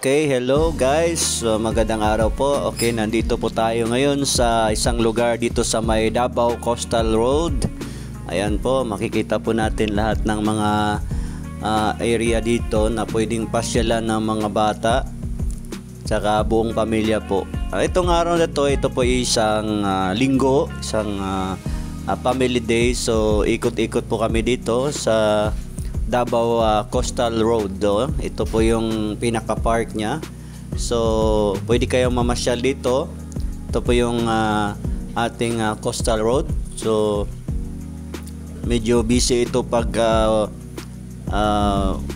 Okay, hello guys. So, magandang araw po. Okay, nandito po tayo ngayon sa isang lugar dito sa may Davao Coastal Road. Ayan po, makikita po natin lahat ng mga area dito na pwedeng pasyalan ng mga bata tsaka buong pamilya po. Itong araw na to, ito po isang linggo, isang family day. So, ikot-ikot po kami dito sa Davao Coastal Road. Ito po yung pinaka-park niya. So, pwede kayong mamasyal dito. Ito po yung ating Coastal Road. So, medyo busy ito pag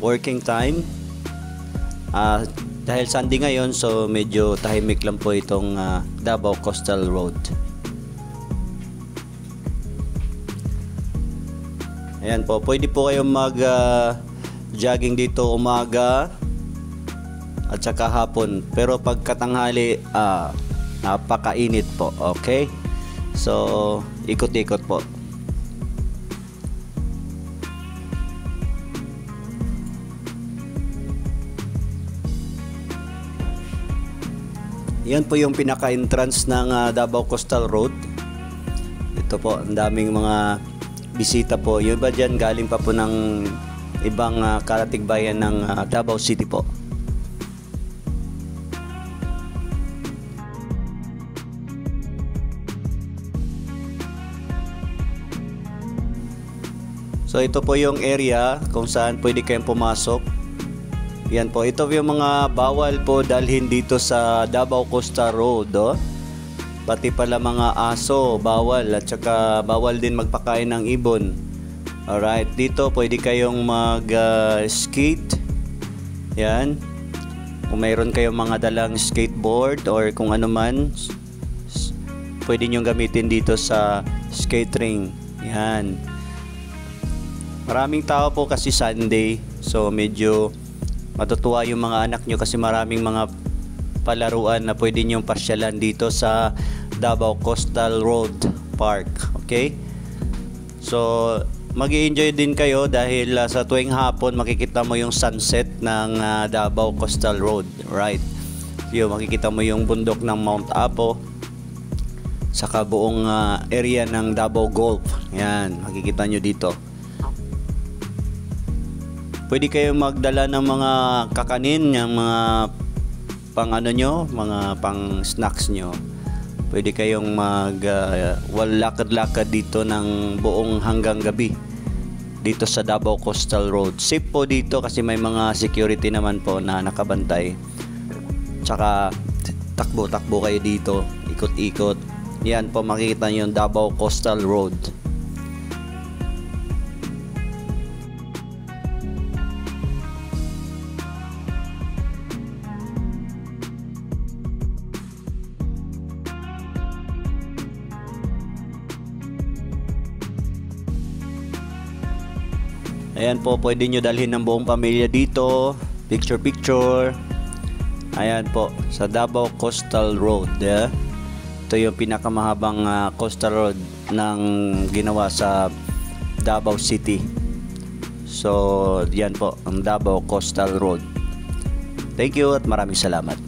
working time. Dahil Sunday ngayon, so medyo tahimik lang po itong Davao Coastal Road. Ayan po, pwede po kayong mag-jogging dito umaga at saka hapon. Pero pagkatanghali, napakainit po. Okay? So, ikot-ikot po. Yan po yung pinaka-entrance ng Davao Coastal Road. Ito po, ang daming mga bisita po. Yung iba dyan galing pa po ng ibang karatig bayan ng Davao City po. So ito po yung area kung saan pwede kayong pumasok. Yan po, ito yung mga bawal po dalhin dito sa Davao Coastal Road. Pati pala mga aso, bawal. At saka bawal din magpakain ng ibon. Alright, dito pwede kayong mag-skate. Yan. Kung mayroon kayong mga dalang skateboard or kung ano man, pwede nyo gamitin dito sa skate ring. Yan. Maraming tao po kasi Sunday. So medyo matutuwa yung mga anak nyo kasi maraming mga palaruan na pwede nyong pasyalan dito sa Davao Coastal Road Park. Okay? So, mag-i-enjoy din kayo dahil sa tuwing hapon makikita mo yung sunset ng Davao Coastal Road. Right? Yung makikita mo yung bundok ng Mount Apo saka buong area ng Davao Gulf. Yan, makikita nyo dito. Pwede kayong magdala ng mga kakanin, yung mga pang ano nyo, mga pang snacks nyo. Pwede kayong lakad-lakad dito ng buong hanggang gabi dito sa Davao Coastal Road. Safe po dito kasi may mga security naman po na nakabantay. Tsaka takbo-takbo kayo dito, ikot-ikot. Yan po, makikita nyo yung Davao Coastal Road. Ayan po, pwede nyo dalhin ng buong pamilya dito. Picture. Ayan po, sa Davao Coastal Road. Ito yung pinakamahabang coastal road ng ginawa sa Davao City. So, yan po, ang Davao Coastal Road. Thank you at maraming salamat.